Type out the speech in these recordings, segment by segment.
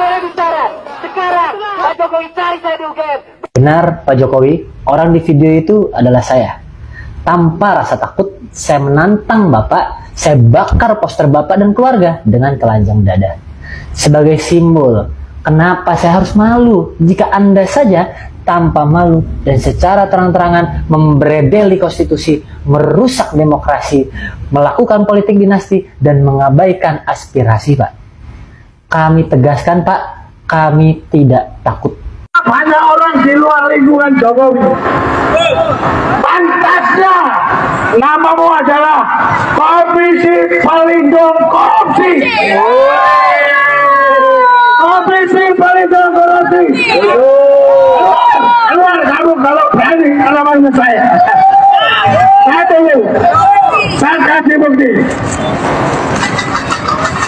boleh bicara. Sekarang Pak Jokowi cari saya di UGM. Benar Pak Jokowi, orang di video itu adalah saya. Tanpa rasa takut, saya menantang Bapak, saya bakar poster Bapak dan keluarga dengan telanjang dada. Sebagai simbol, kenapa saya harus malu jika Anda saja tanpa malu dan secara terang-terangan membrebeli konstitusi, merusak demokrasi, melakukan politik dinasti, dan mengabaikan aspirasi, Pak. Kami tegaskan, Pak, kami tidak takut. Banyak orang di luar lingkungan Jokowi. Pantasnya namamu adalah Komisi Pelindung Korupsi. Komisi Pelindung Korupsi. Keluar kamu kalau berani namanya saya. Saya tunggu. Saya kasih bukti.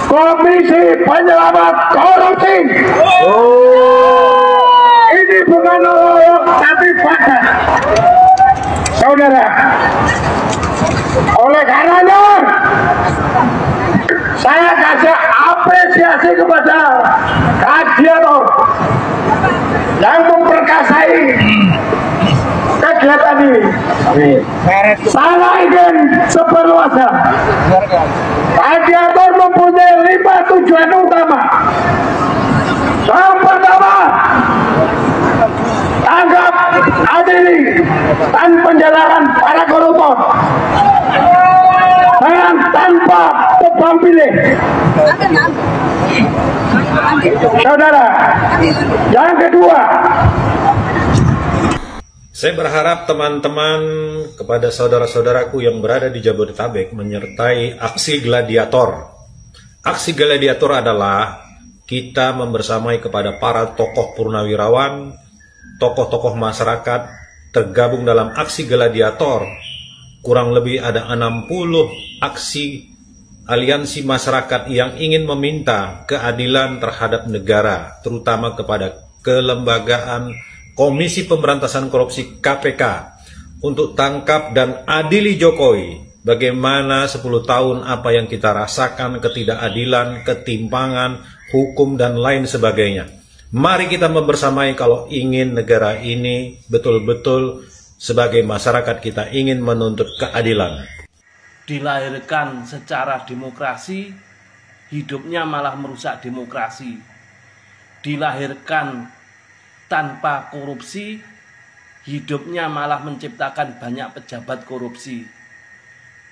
Komisi Penyelamat Korupsi. Ini bukan olok tapi fakta. Saudara, oleh karenanya saya kasih apresiasi kepada Kadiator yang memperkasai kegiatan ini. Saya ingin seperluasa. Kadiator mempunyai 5 tujuan utama. Yang pertama, tanggap, adili, dan penjelasan para koruptor dengan tanpa tebang pilih. Saudara, yang kedua, saya berharap teman-teman kepada saudara-saudaraku yang berada di Jabodetabek menyertai aksi gladiator. Aksi gladiator adalah kita membersamai kepada para tokoh purnawirawan, tokoh-tokoh masyarakat tergabung dalam aksi gladiator. Kurang lebih ada 60 aksi aliansi masyarakat yang ingin meminta keadilan terhadap negara, terutama kepada kelembagaan Komisi Pemberantasan Korupsi KPK untuk tangkap dan adili Jokowi. Bagaimana 10 tahun apa yang kita rasakan, ketidakadilan, ketimpangan, hukum, dan lain sebagainya. Mari kita membersamai kalau ingin negara ini betul-betul sebagai masyarakat kita ingin menuntut keadilan. Dilahirkan secara demokrasi, hidupnya malah merusak demokrasi. Dilahirkan tanpa korupsi, hidupnya malah menciptakan banyak pejabat korupsi.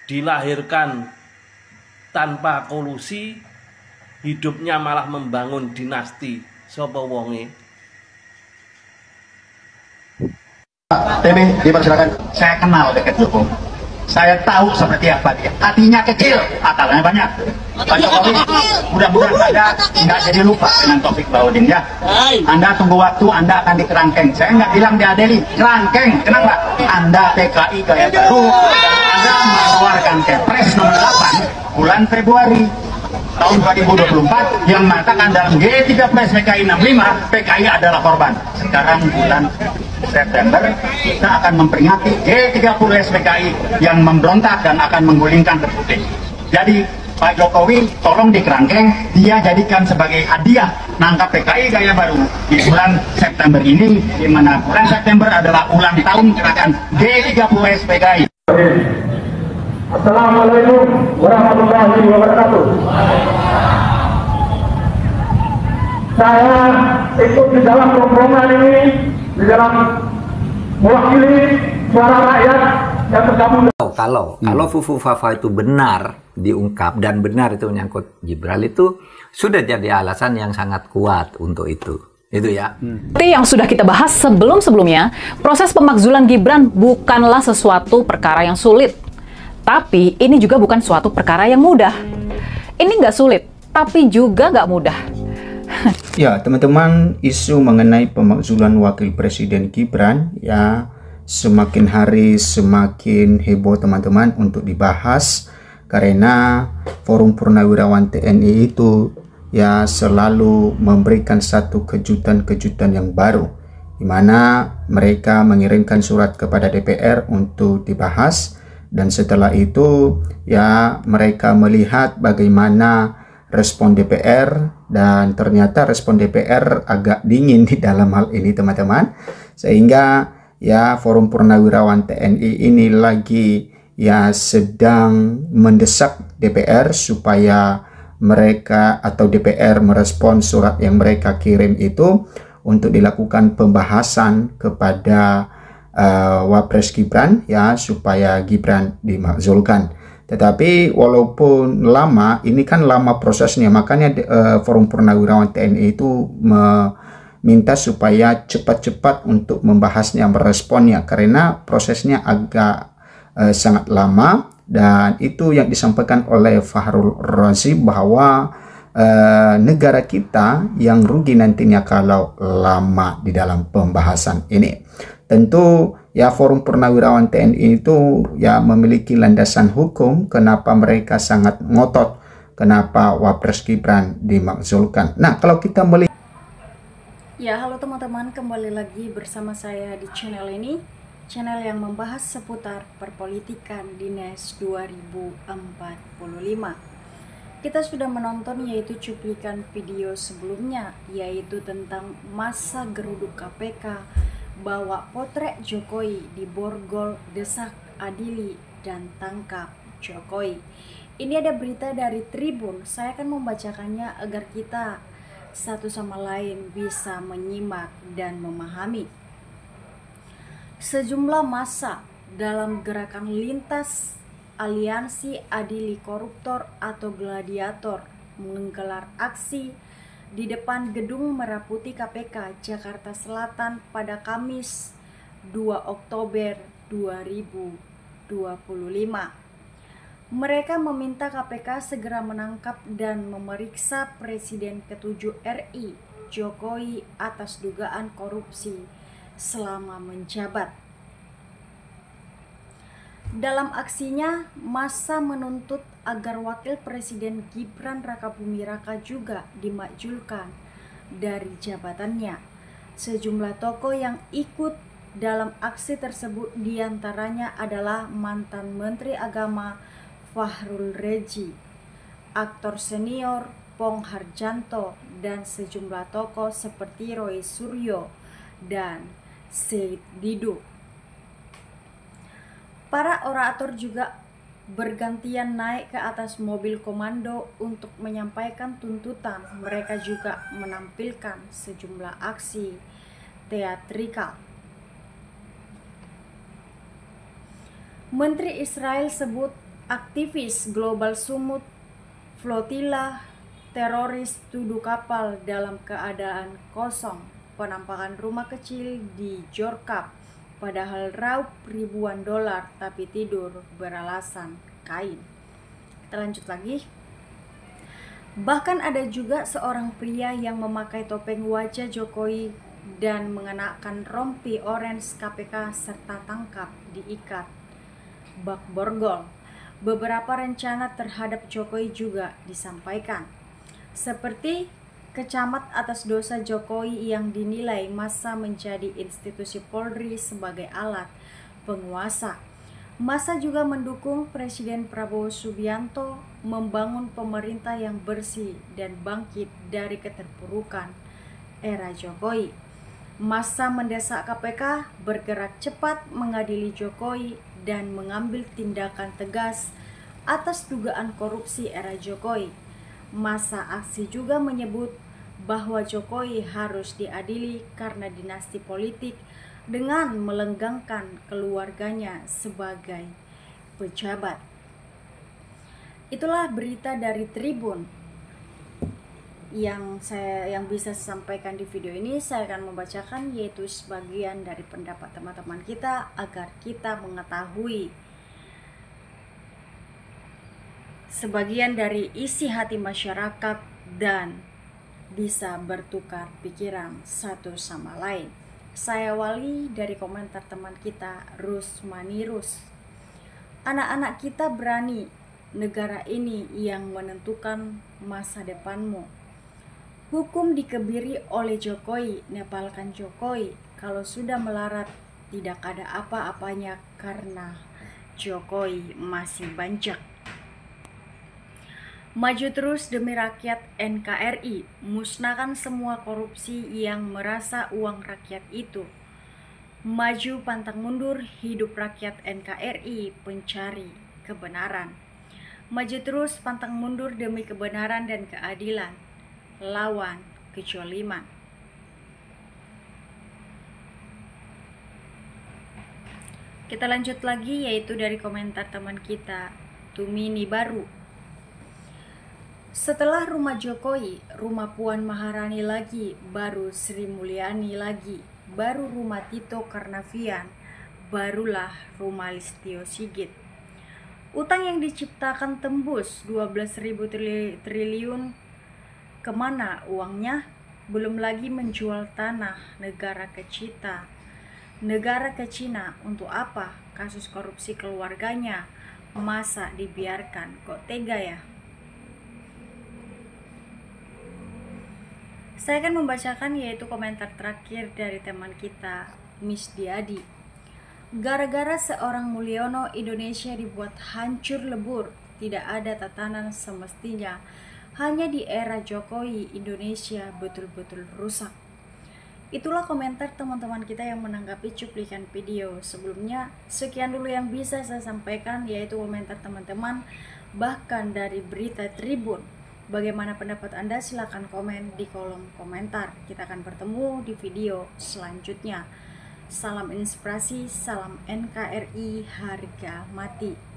Dilahirkan tanpa kolusi, hidupnya malah membangun dinasti. Sopo wonge? Pak TB, dipersilakan. Saya kenal dekat Jokowi. Saya tahu seperti apa dia. Hatinya kecil, akalnya banyak. Pak Jokowi, mudah-mudahan Anda nggak jadi lupa dengan Taufik Baudin ya. Anda tunggu waktu, Anda akan dikerangkeng. Saya nggak bilang diadeli, kerangkeng. Kenapa? Anda PKI gaya baru. Anda mengeluarkan Kepres nomor 8 bulan Februari tahun 2024 yang mengatakan dalam G30 PKI 65 PKI adalah korban. Sekarang bulan September kita akan memperingati G30 PKI yang memberontak dan akan menggulingkan Republik. Jadi Pak Jokowi tolong dikerangkeng, dia jadikan sebagai hadiah nangkap PKI gaya baru di bulan September ini, di mana bulan September adalah ulang tahun gerakan G30 PKI. Assalamualaikum warahmatullahi wabarakatuh. Saya ikut di dalam rombongan ini, di dalam mewakili suara rakyat yang tergabung. Kalau Fufu Fafa itu benar diungkap dan benar itu menyangkut Gibran, itu sudah jadi alasan yang sangat kuat untuk itu ya. Seperti yang sudah kita bahas sebelumnya, proses pemakzulan Gibran bukanlah sesuatu perkara yang sulit. Tapi ini juga bukan suatu perkara yang mudah. Ini nggak sulit, tapi juga nggak mudah. Ya teman-teman, isu mengenai pemakzulan Wakil Presiden Gibran ya semakin hari semakin heboh teman-teman untuk dibahas. Karena Forum Purnawirawan TNI itu ya selalu memberikan satu kejutan-kejutan yang baru, di mana mereka mengirimkan surat kepada DPR untuk dibahas. Dan setelah itu ya mereka melihat bagaimana respon DPR dan ternyata respon DPR agak dingin di dalam hal ini teman-teman, sehingga ya Forum Purnawirawan TNI ini lagi ya sedang mendesak DPR supaya mereka atau DPR merespon surat yang mereka kirim itu untuk dilakukan pembahasan kepada Wapres Gibran ya, supaya Gibran dimakzulkan. Tetapi walaupun lama, ini kan lama prosesnya, makanya Forum Purnawirawan TNI itu meminta supaya cepat-cepat untuk membahasnya, meresponnya, karena prosesnya agak sangat lama. Dan itu yang disampaikan oleh Fahrul Razi bahwa negara kita yang rugi nantinya kalau lama di dalam pembahasan ini. Tentu ya Forum Purnawirawan TNI itu ya memiliki landasan hukum kenapa mereka sangat ngotot kenapa Wapres Gibran dimakzulkan. Nah, kalau kita melihat ya, halo teman-teman, kembali lagi bersama saya di channel ini, channel yang membahas seputar perpolitikan di NES 2045. Kita sudah menonton yaitu cuplikan video sebelumnya, yaitu tentang masa geruduk KPK, bawa potret Jokowi di borgol, desak, adili, dan tangkap Jokowi. Ini ada berita dari Tribun, saya akan membacakannya agar kita satu sama lain bisa menyimak dan memahami. Sejumlah massa dalam gerakan lintas aliansi adili koruptor atau gladiator menggelar aksi di depan gedung Merah Putih KPK Jakarta Selatan pada Kamis 2 Oktober 2025. Mereka meminta KPK segera menangkap dan memeriksa Presiden ke-7 RI Jokowi atas dugaan korupsi selama menjabat. Dalam aksinya, massa menuntut agar Wakil Presiden Gibran Rakabuming Raka juga dimakzulkan dari jabatannya. Sejumlah tokoh yang ikut dalam aksi tersebut diantaranya adalah mantan Menteri Agama Fahrul Razi, aktor senior Pong Harjanto, dan sejumlah tokoh seperti Roy Suryo dan Said Didu. Para orator juga bergantian naik ke atas mobil komando untuk menyampaikan tuntutan. Mereka juga menampilkan sejumlah aksi teatrikal. Menteri Israel sebut aktivis global sumut flotila teroris tuduh kapal dalam keadaan kosong. Penampakan rumah kecil di Jorkap, padahal raup ribuan dolar tapi tidur beralasan kain. Kita lanjut lagi. Bahkan ada juga seorang pria yang memakai topeng wajah Jokowi dan mengenakan rompi orange KPK serta tangkap diikat bak borgol. Beberapa rencana terhadap Jokowi juga disampaikan, seperti kecamat atas dosa Jokowi yang dinilai massa menjadi institusi Polri sebagai alat penguasa. Massa juga mendukung Presiden Prabowo Subianto membangun pemerintah yang bersih dan bangkit dari keterpurukan era Jokowi. Massa mendesak KPK bergerak cepat mengadili Jokowi dan mengambil tindakan tegas atas dugaan korupsi era Jokowi. Massa aksi juga menyebut bahwa Jokowi harus diadili karena dinasti politik dengan melenggangkan keluarganya sebagai pejabat. Itulah berita dari Tribun yang bisa saya sampaikan di video ini. Saya akan membacakan yaitu sebagian dari pendapat teman-teman kita agar kita mengetahui sebagian dari isi hati masyarakat dan bisa bertukar pikiran satu sama lain. Saya awali dari komentar teman kita Rusmanirus. Anak-anak kita berani, negara ini yang menentukan masa depanmu. Hukum dikebiri oleh Jokowi, nepalkan Jokowi. Kalau sudah melarat tidak ada apa-apanya karena Jokowi masih banyak. Maju terus demi rakyat NKRI, musnahkan semua korupsi yang merasa uang rakyat itu. Maju pantang mundur, hidup rakyat NKRI pencari kebenaran. Maju terus pantang mundur demi kebenaran dan keadilan. Lawan kezaliman. Kita lanjut lagi, yaitu dari komentar teman kita, Tumini Baru. Setelah rumah Jokowi, rumah Puan Maharani lagi, baru Sri Mulyani lagi, baru rumah Tito Karnavian, barulah rumah Listio Sigit. Utang yang diciptakan tembus 12.000 triliun, kemana uangnya? Belum lagi menjual tanah negara ke Cina. Negara ke Cina untuk apa? Kasus korupsi keluarganya masa dibiarkan? Kok tega ya? Saya akan membacakan yaitu komentar terakhir dari teman kita, Miss Diadi. Gara-gara seorang Mulyono, Indonesia dibuat hancur lebur. Tidak ada tatanan semestinya. Hanya di era Jokowi, Indonesia betul-betul rusak. Itulah komentar teman-teman kita yang menanggapi cuplikan video sebelumnya. Sekian dulu yang bisa saya sampaikan, yaitu komentar teman-teman, bahkan dari berita Tribun. Bagaimana pendapat Anda? Silahkan komen di kolom komentar. Kita akan bertemu di video selanjutnya. Salam inspirasi, salam NKRI, harga mati.